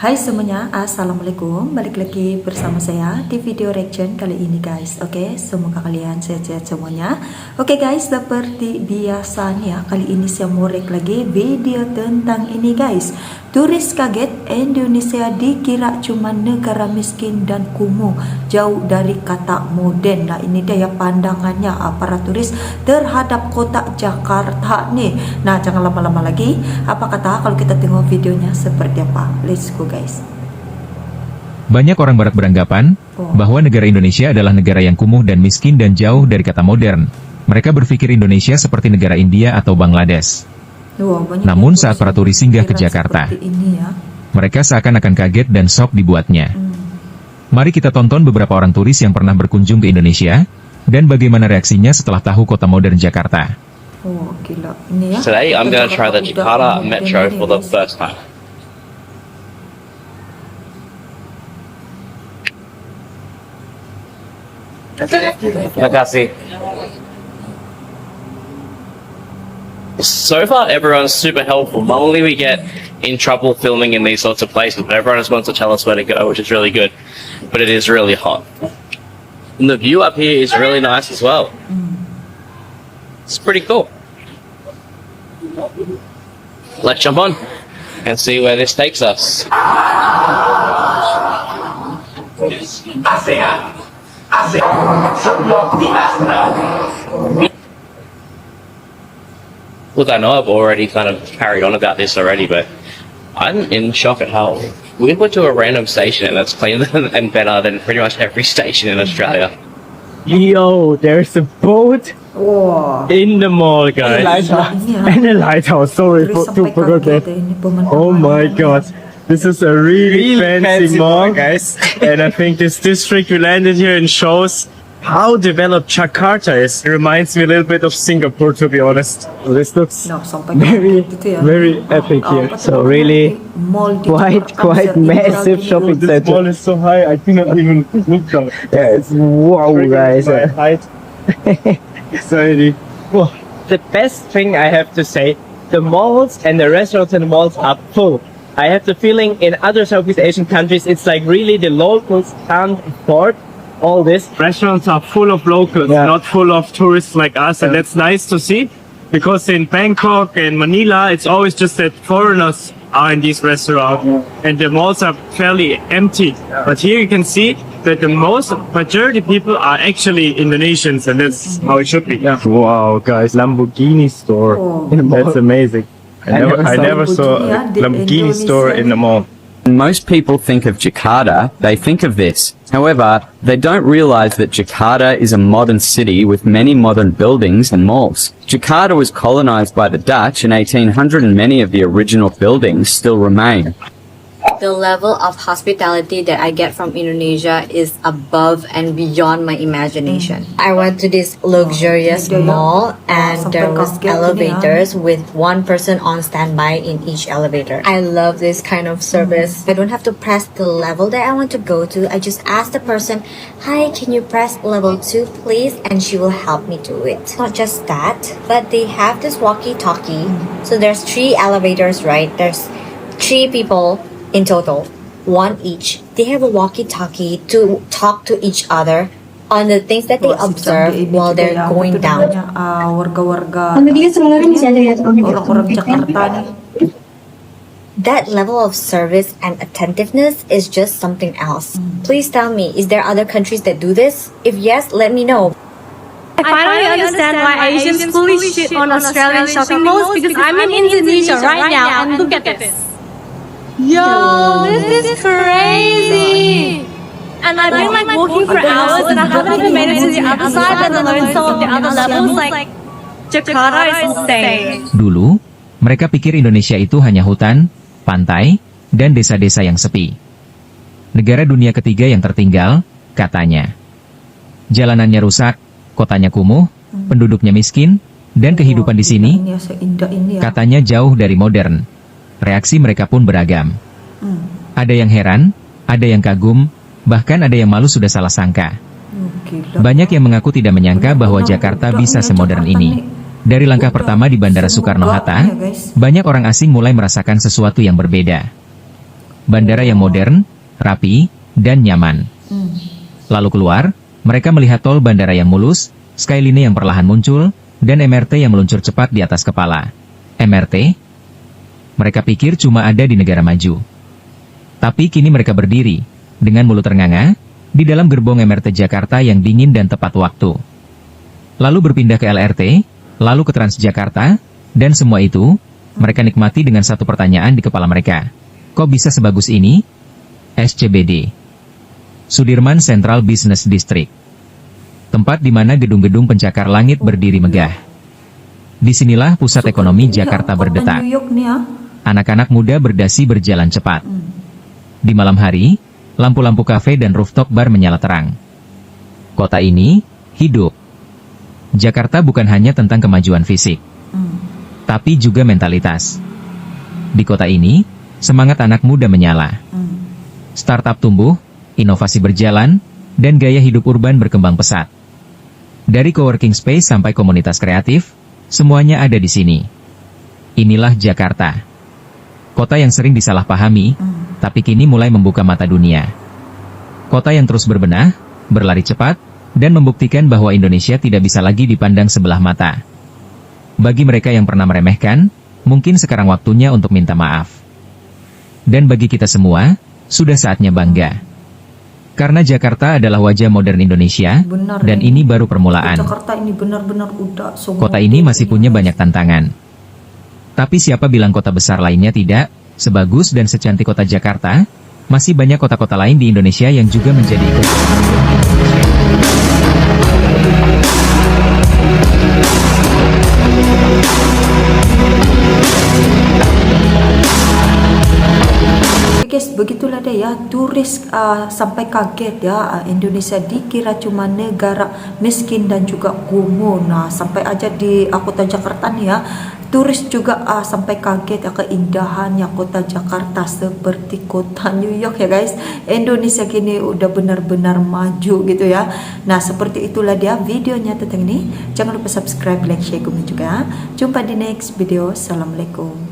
Hai semuanya, assalamualaikum. Balik lagi bersama saya di video reaction kali ini guys. Oke, semoga kalian sehat-sehat semuanya. Oke guys, seperti biasanya kali ini saya mau react lagi video tentang ini guys. Turis kaget, Indonesia dikira cuma negara miskin dan kumuh, jauh dari kata modern. Nah ini dia ya pandangannya para turis terhadap kota Jakarta nih. Nah jangan lama-lama lagi, apa kata kalau kita tengok videonya seperti apa. Let's go guys. Banyak orang barat beranggapan bahwa negara Indonesia adalah negara yang kumuh dan miskin dan jauh dari kata modern. Mereka berpikir Indonesia seperti negara India atau Bangladesh. Namun saat para turis singgah ke Jakarta, mereka seakan-akan kaget dan shock dibuatnya. Mari kita tonton beberapa orang turis yang pernah berkunjung ke Indonesia, dan bagaimana reaksinya setelah tahu kota modern Jakarta. Oh, gila. Ini ya. Today I'm going to try the Jakarta Metro for the first time. Terima kasih. So far, everyone's super helpful. Normally, we get in trouble filming in these sorts of places, but everyone just wants to tell us where to go, which is really good. But it is really hot. And the view up here is really nice as well. It's pretty cool. Let's jump on and see where this takes us. Look, I know I've already kind of carried on about this already, but I'm in shock at how we went to a random station and that's cleaner and better than pretty much every station in Australia. Yo, there's a boat in the mall, guys. And a lighthouse. Sorry to forget that. Oh my god. This is a really fancy mall, guys. And I think this district we landed here and shows how developed Jakarta is. It reminds me a little bit of Singapore, to be honest. This looks very epic here. So really quite massive shopping center. This mall is so high, I cannot even look down. Yeah, it's wow, guys. It's already wow. The best thing I have to say, the malls and the restaurants in the malls are full. I have the feeling in other Southeast Asian countries, it's like really the locals can't afford all this. Restaurants are full of locals, not full of tourists like us, and that's nice to see, because in Bangkok and Manila, it's always just that foreigners are in these restaurants, and the malls are fairly empty. But here you can see that the majority people are actually Indonesians, and that's how it should be. Wow, guys, Lamborghini store. That's amazing. I never saw a Lamborghini store in the mall. When most people think of Jakarta, they think of this. However, they don't realize that Jakarta is a modern city with many modern buildings and malls. Jakarta was colonized by the Dutch in 1800 and many of the original buildings still remain. The level of hospitality that I get from Indonesia is above and beyond my imagination. I went to this luxurious mall and there was elevators with one person on standby in each elevator. I love this kind of service. I don't have to press the level that I want to go to. I just ask the person, "Hi, can you press level 2 please?" And she will help me do it. Not just that, but they have this walkie-talkie. So there's 3 elevators, right? There's 3 people in total, 1 each. They have a walkie-talkie to talk to each other on the things that they observe while they're going down. That level of service and attentiveness is just something else. Please tell me, is there other countries that do this? If yes, let me know. I finally understand why Asians fully shit on Australian shopping malls, because I'm in Indonesia right now and look at this. Yo, this is crazy! And I've been like walking for hours and I haven't even made it to the other side, let alone some of the other levels. Like, Jakarta is insane. Dulu, mereka pikir Indonesia itu hanya hutan, pantai, dan desa-desa yang sepi. Negara dunia ketiga yang tertinggal, katanya. Jalanannya rusak, kotanya kumuh, penduduknya miskin, dan kehidupan di sini, katanya jauh dari modern. Reaksi mereka pun beragam. Ada yang heran, ada yang kagum, bahkan ada yang malu sudah salah sangka. Banyak yang mengaku tidak menyangka bahwa Jakarta bisa semodern ini. Dari langkah pertama di Bandara Soekarno-Hatta, banyak orang asing mulai merasakan sesuatu yang berbeda. bandara yang modern, rapi, dan nyaman. Lalu keluar, mereka melihat tol bandara yang mulus, Skyline yang perlahan muncul, dan MRT yang meluncur cepat di atas kepala. MRT? Mereka pikir cuma ada di negara maju. Tapi kini mereka berdiri, dengan mulut ternganga, di dalam gerbong MRT Jakarta yang dingin dan tepat waktu. Lalu berpindah ke LRT, lalu ke Transjakarta, dan semua itu, mereka nikmati dengan satu pertanyaan di kepala mereka. Kok bisa sebagus ini? SCBD. Sudirman Central Business District. Tempat di mana gedung-gedung pencakar langit berdiri megah. Disinilah pusat ekonomi Jakarta berdetak. New York nih ya. Anak-anak muda berdasi berjalan cepat. Di malam hari, lampu-lampu kafe dan rooftop bar menyala terang. Kota ini, hidup. Jakarta bukan hanya tentang kemajuan fisik, tapi juga mentalitas. Di kota ini, semangat anak muda menyala. Startup tumbuh, inovasi berjalan, dan gaya hidup urban berkembang pesat. Dari coworking space sampai komunitas kreatif, semuanya ada di sini. Inilah Jakarta. Kota yang sering disalahpahami, tapi kini mulai membuka mata dunia. Kota yang terus berbenah, berlari cepat, dan membuktikan bahwa Indonesia tidak bisa lagi dipandang sebelah mata. Bagi mereka yang pernah meremehkan, mungkin sekarang waktunya untuk minta maaf. Dan bagi kita semua, sudah saatnya bangga. Karena Jakarta adalah wajah modern Indonesia, Benar, dan ini baru permulaan. Jakarta ini benar-benar udah Kota ini masih punya banyak tantangan. Tapi siapa bilang kota besar lainnya tidak, sebagus dan secantik kota Jakarta, masih banyak kota-kota lain di Indonesia yang juga menjadi ikon. Guys, begitulah deh ya, turis sampai kaget ya, Indonesia dikira cuma negara miskin dan juga kumuh. Nah, sampai aja di kota Jakarta nih ya, turis juga sampai kaget ya keindahannya kota Jakarta seperti kota New York ya guys. Indonesia kini udah benar-benar maju gitu ya. Nah, seperti itulah dia videonya tentang ini. Jangan lupa subscribe, like, share, komen juga. Jumpa di next video. Assalamualaikum.